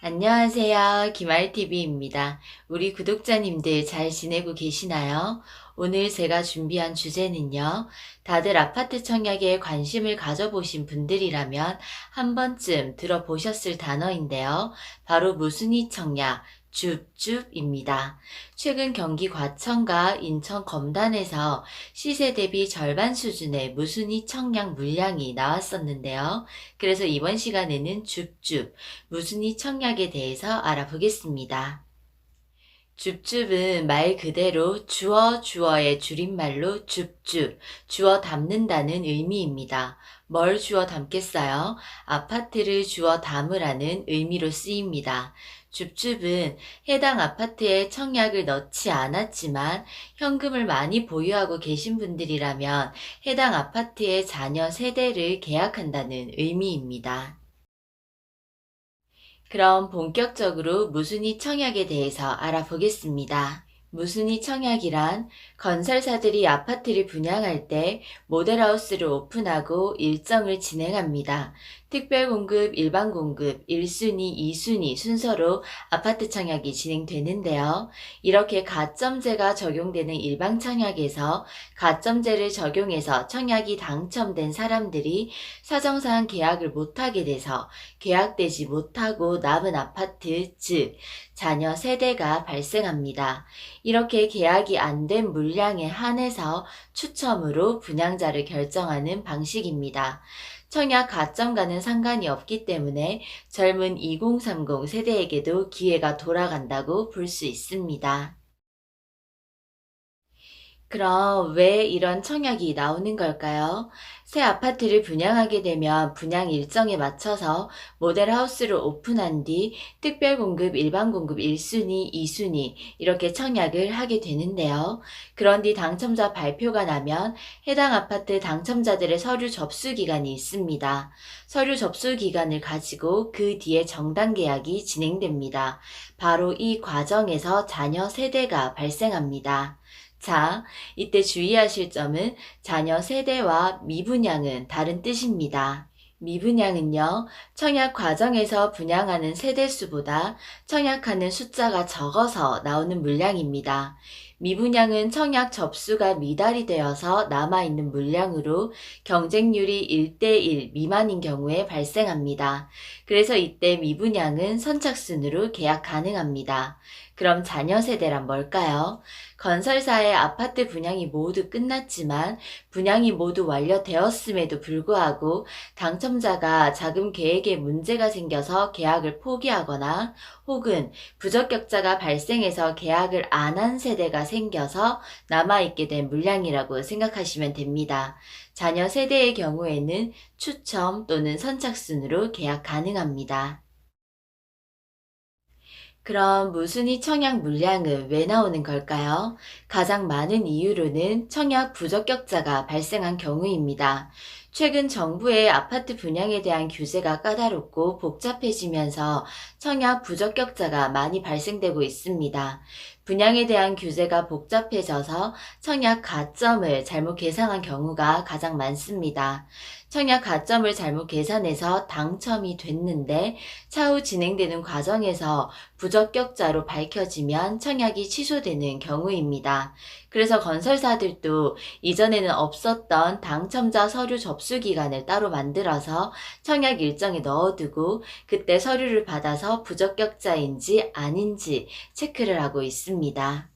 안녕하세요. 김알TV입니다. 우리 구독자님들 잘 지내고 계시나요? 오늘 제가 준비한 주제는요. 다들 아파트 청약에 관심을 가져보신 분들이라면 한 번쯤 들어보셨을 단어인데요. 바로 무순위 청약, 줍줍입니다. 최근 경기 과천과 인천 검단에서 시세 대비 절반 수준의 무순위 청약 물량이 나왔었는데요. 그래서 이번 시간에는 줍줍, 무순위 청약에 대해서 알아보겠습니다. 줍줍은 말 그대로 주어의 줄임말로 줍줍, 주워 담는다는 의미입니다. 뭘 주워 담겠어요? 아파트를 주워 담으라는 의미로 쓰입니다. 줍줍은 해당 아파트에 청약을 넣지 않았지만 현금을 많이 보유하고 계신 분들이라면 해당 아파트의 자녀 세대를 계약한다는 의미입니다. 그럼 본격적으로 무순위 청약에 대해서 알아보겠습니다. 무순위 청약이란 건설사들이 아파트를 분양할 때 모델하우스를 오픈하고 일정을 진행합니다. 특별공급, 일반공급, 1순위, 2순위 순서로 아파트 청약이 진행되는데요. 이렇게 가점제가 적용되는 일반 청약에서 가점제를 적용해서 청약이 당첨된 사람들이 사정상 계약을 못하게 돼서 계약되지 못하고 남은 아파트, 즉 자녀 세대가 발생합니다. 이렇게 계약이 안 된 물량에 한해서 추첨으로 분양자를 결정하는 방식입니다. 청약 가점과는 상관이 없기 때문에 젊은 2030 세대에게도 기회가 돌아간다고 볼 수 있습니다. 그럼 왜 이런 청약이 나오는 걸까요? 새 아파트를 분양하게 되면 분양 일정에 맞춰서 모델하우스를 오픈한 뒤 특별공급, 일반공급 1순위, 2순위 이렇게 청약을 하게 되는데요. 그런 뒤 당첨자 발표가 나면 해당 아파트 당첨자들의 서류 접수 기간이 있습니다. 서류 접수 기간을 가지고 그 뒤에 정당 계약이 진행됩니다. 바로 이 과정에서 자녀 세대가 발생합니다. 자, 이때 주의하실 점은 자녀 세대와 미분양은 다른 뜻입니다. 미분양은요, 청약 과정에서 분양하는 세대수보다 청약하는 숫자가 적어서 나오는 물량입니다. 미분양은 청약 접수가 미달이 되어서 남아있는 물량으로 경쟁률이 1대1 미만인 경우에 발생합니다. 그래서 이때 미분양은 선착순으로 계약 가능합니다. 그럼 자녀 세대란 뭘까요? 건설사의 아파트 분양이 모두 끝났지만 분양이 모두 완료되었음에도 불구하고 당첨자가 자금 계획에 문제가 생겨서 계약을 포기하거나 혹은 부적격자가 발생해서 계약을 안 한 세대가 생겨서 남아있게 된 물량이라고 생각하시면 됩니다. 자녀 세대의 경우에는 추첨 또는 선착순으로 계약 가능합니다. 그럼 무순위 청약 물량은 왜 나오는 걸까요? 가장 많은 이유로는 청약 부적격자가 발생한 경우입니다. 최근 정부의 아파트 분양에 대한 규제가 까다롭고 복잡해지면서 청약 부적격자가 많이 발생되고 있습니다. 분양에 대한 규제가 복잡해져서 청약 가점을 잘못 계산한 경우가 가장 많습니다. 청약 가점을 잘못 계산해서 당첨이 됐는데 차후 진행되는 과정에서 부적격자로 밝혀지면 청약이 취소되는 경우입니다. 그래서 건설사들도 이전에는 없었던 당첨자 서류 접수 기간을 따로 만들어서 청약 일정에 넣어두고 그때 서류를 받아서 부적격자인지 아닌지 체크를 하고 있습니다.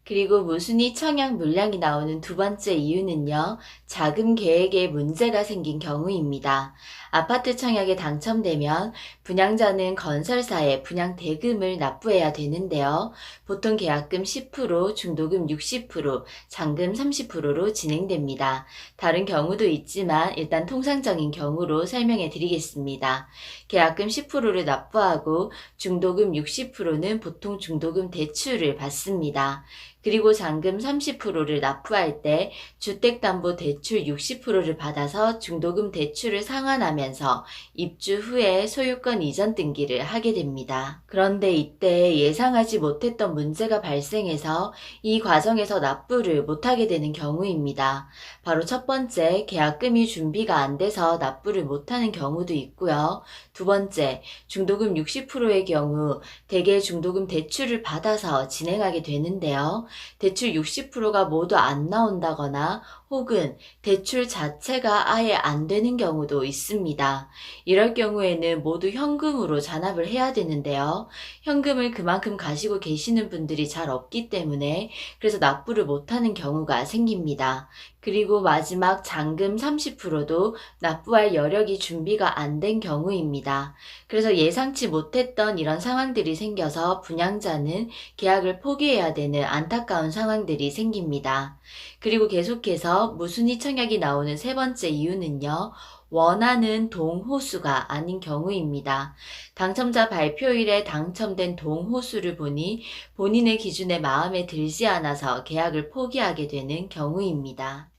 그리고 무순위 청약 물량이 나오는 두 번째 이유는요, 자금 계획에 문제가 생긴 경우입니다. 아파트 청약에 당첨되면 분양자는 건설사에 분양 대금을 납부해야 되는데요. 보통 계약금 10%, 중도금 60%, 잔금 30%로 진행됩니다. 다른 경우도 있지만 일단 통상적인 경우로 설명해 드리겠습니다. 계약금 10%를 납부하고 중도금 60%는 보통 중도금 대출을 받습니다. 그리고 잔금 30%를 납부할 때 주택담보대출 60%를 받아서 중도금 대출을 상환하면서 입주 후에 소유권 이전 등기를 하게 됩니다. 그런데 이때 예상하지 못했던 문제가 발생해서 이 과정에서 납부를 못하게 되는 경우입니다. 바로 첫 번째, 계약금이 준비가 안 돼서 납부를 못하는 경우도 있고요. 두 번째, 중도금 60%의 경우 대개 중도금 대출을 받아서 진행하게 되는데요. 대출 60%가 모두 안 나온다거나 혹은 대출 자체가 아예 안 되는 경우도 있습니다. 이럴 경우에는 모두 현금으로 잔압을 해야 되는데요. 현금을 그만큼 가지고 계시는 분들이 잘 없기 때문에 그래서 납부를 못하는 경우가 생깁니다. 그리고 마지막 잔금 30%도 납부할 여력이 준비가 안 된 경우입니다. 그래서 예상치 못했던 이런 상황들이 생겨서 분양자는 계약을 포기해야 되는 안타까운 상황들이 생깁니다. 그리고 계속해서 무순위 청약이 나오는 세 번째 이유는요. 원하는 동호수가 아닌 경우입니다. 당첨자 발표일에 당첨된 동호수를 보니 본인의 기준에 마음에 들지 않아서 계약을 포기하게 되는 경우입니다.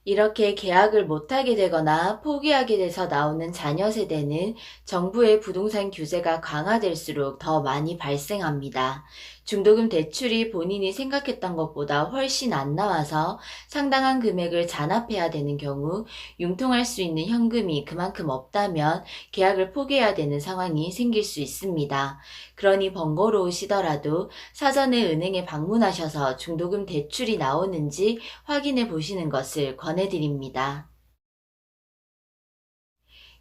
이렇게 계약을 못하게 되거나 포기하게 돼서 나오는 자녀 세대는 정부의 부동산 규제가 강화될수록 더 많이 발생합니다. 중도금 대출이 본인이 생각했던 것보다 훨씬 안 나와서 상당한 금액을 잔압해야 되는 경우 융통할 수 있는 현금이 그만큼 없다면 계약을 포기해야 되는 상황이 생길 수 있습니다. 그러니 번거로우시더라도 사전에 은행에 방문하셔서 중도금 대출이 나오는지 확인해 보시는 것을 권해드립니다.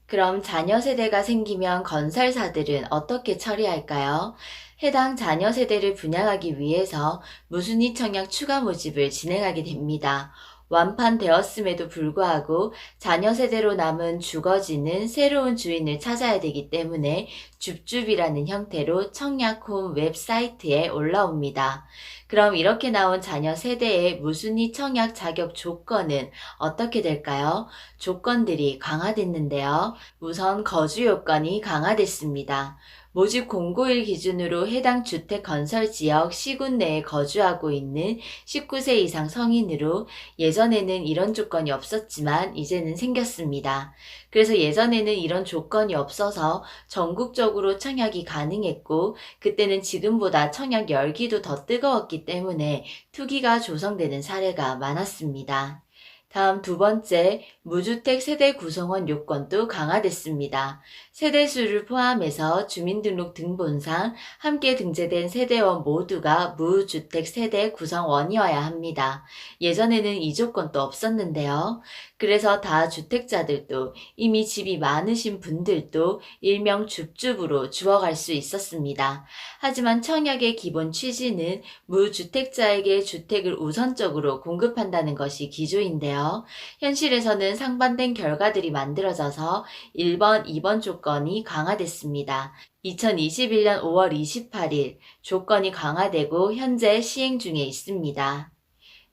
그럼 자녀 세대가 생기면 건설사들은 어떻게 처리할까요? 해당 자녀 세대를 분양하기 위해서 무순위 청약 추가 모집을 진행하게 됩니다. 완판되었음에도 불구하고 자녀 세대로 남은 주거지는 새로운 주인을 찾아야 되기 때문에 줍줍이라는 형태로 청약홈 웹사이트에 올라옵니다. 그럼 이렇게 나온 자녀 세대의 무순위 청약 자격 조건은 어떻게 될까요? 조건들이 강화됐는데요. 우선 거주 요건이 강화됐습니다. 모집 공고일 기준으로 해당 주택 건설 지역 시군 내에 거주하고 있는 19세 이상 성인으로 예전에는 이런 조건이 없었지만 이제는 생겼습니다. 그래서 예전에는 이런 조건이 없어서 전국적으로 청약이 가능했고 그때는 지금보다 청약 열기도 더 뜨거웠기 때문에 투기가 조성되는 사례가 많았습니다. 다음 두 번째, 무주택 세대 구성원 요건도 강화됐습니다. 세대수를 포함해서 주민등록 등본상 함께 등재된 세대원 모두가 무주택 세대 구성원이어야 합니다. 예전에는 이 조건도 없었는데요. 그래서 다주택자들도 이미 집이 많으신 분들도 일명 줍줍으로 주어갈 수 있었습니다. 하지만 청약의 기본 취지는 무주택자에게 주택을 우선적으로 공급한다는 것이 기조인데요. 현실에서는 상반된 결과들이 만들어져서 1번, 2번 조건이 강화됐습니다. 2021년 5월 28일 조건이 강화되고 현재 시행 중에 있습니다.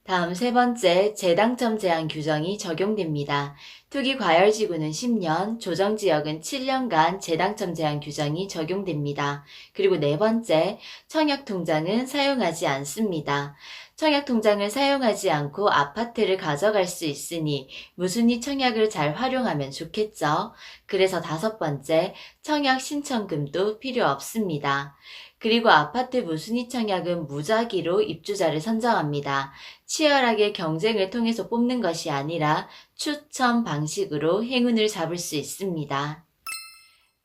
다음 세 번째, 재당첨 제한 규정이 적용됩니다. 투기 과열지구는 10년, 조정지역은 7년간 재당첨 제한 규정이 적용됩니다. 그리고 네 번째, 청약통장은 사용하지 않습니다. 청약통장을 사용하지 않고 아파트를 가져갈 수 있으니 무순위 청약을 잘 활용하면 좋겠죠. 그래서 다섯 번째, 청약 신청금도 필요 없습니다. 그리고 아파트 무순위 청약은 무작위로 입주자를 선정합니다. 치열하게 경쟁을 통해서 뽑는 것이 아니라 추첨 방식으로 행운을 잡을 수 있습니다.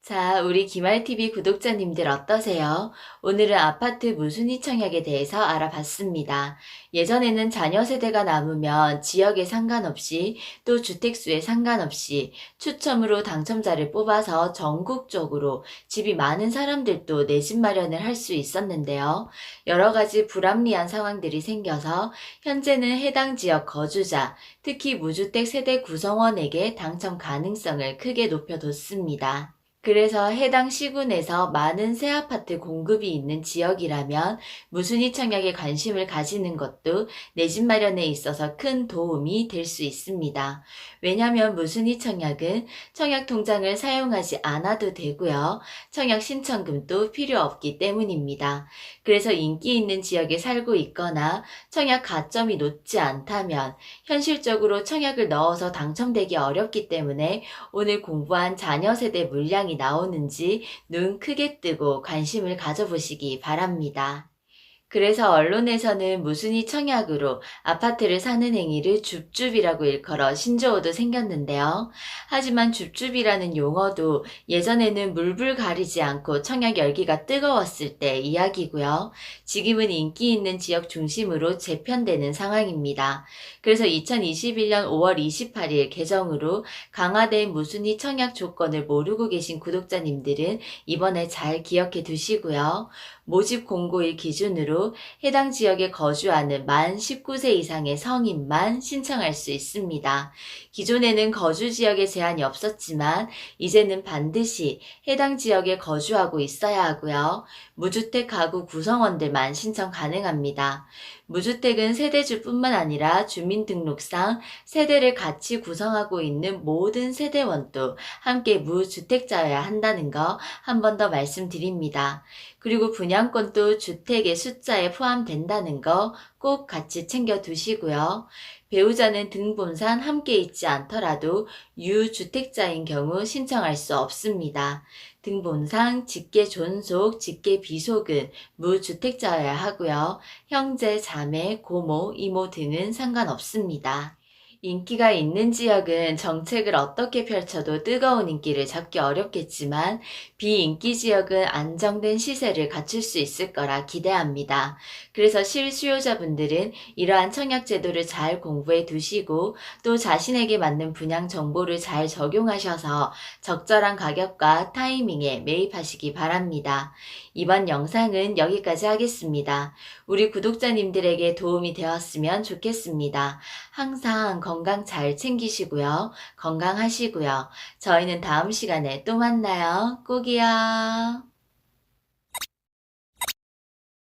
자, 우리 기말TV 구독자님들 어떠세요? 오늘은 아파트 무순위 청약에 대해서 알아봤습니다. 예전에는 자녀 세대가 남으면 지역에 상관없이 또 주택수에 상관없이 추첨으로 당첨자를 뽑아서 전국적으로 집이 많은 사람들도 내 집 마련을 할 수 있었는데요. 여러 가지 불합리한 상황들이 생겨서 현재는 해당 지역 거주자, 특히 무주택 세대 구성원에게 당첨 가능성을 크게 높여뒀습니다. 그래서 해당 시군에서 많은 새 아파트 공급이 있는 지역이라면 무순위 청약에 관심을 가지는 것도 내 집 마련에 있어서 큰 도움이 될 수 있습니다. 왜냐하면 무순위 청약은 청약 통장을 사용하지 않아도 되고요. 청약 신청금도 필요 없기 때문입니다. 그래서 인기 있는 지역에 살고 있거나 청약 가점이 높지 않다면 현실적으로 청약을 넣어서 당첨되기 어렵기 때문에 오늘 공부한 자녀 세대 물량이 나오는지 눈 크게 뜨고 관심을 가져보시기 바랍니다. 그래서 언론에서는 무순위 청약으로 아파트를 사는 행위를 줍줍이라고 일컬어 신조어도 생겼는데요. 하지만 줍줍이라는 용어도 예전에는 물불 가리지 않고 청약 열기가 뜨거웠을 때 이야기고요. 지금은 인기 있는 지역 중심으로 재편되는 상황입니다. 그래서 2021년 5월 28일 개정으로 강화된 무순위 청약 조건을 모르고 계신 구독자님들은 이번에 잘 기억해 두시고요. 모집 공고일 기준으로 해당 지역에 거주하는 만 19세 이상의 성인만 신청할 수 있습니다. 기존에는 거주 지역에 제한이 없었지만 이제는 반드시 해당 지역에 거주하고 있어야 하고요. 무주택 가구 구성원들만 신청 가능합니다. 무주택은 세대주뿐만 아니라 주민등록상 세대를 같이 구성하고 있는 모든 세대원도 함께 무주택자여야 한다는 거 한 번 더 말씀드립니다. 그리고 분양권도 주택의 숫자에 포함된다는 거 꼭 같이 챙겨 두시고요. 배우자는 등본상 함께 있지 않더라도 유주택자인 경우 신청할 수 없습니다. 등본상 직계 존속, 직계 비속은 무주택자여야 하고요. 형제, 자매, 고모, 이모 등은 상관없습니다. 인기가 있는 지역은 정책을 어떻게 펼쳐도 뜨거운 인기를 잡기 어렵겠지만 비인기 지역은 안정된 시세를 갖출 수 있을 거라 기대합니다. 그래서 실수요자분들은 이러한 청약 제도를 잘 공부해 두시고 또 자신에게 맞는 분양 정보를 잘 적용하셔서 적절한 가격과 타이밍에 매입하시기 바랍니다. 이번 영상은 여기까지 하겠습니다. 우리 구독자님들에게 도움이 되었으면 좋겠습니다. 항상 건강 잘 챙기시고요. 건강하시고요. 저희는 다음 시간에 또 만나요. 꼭이요.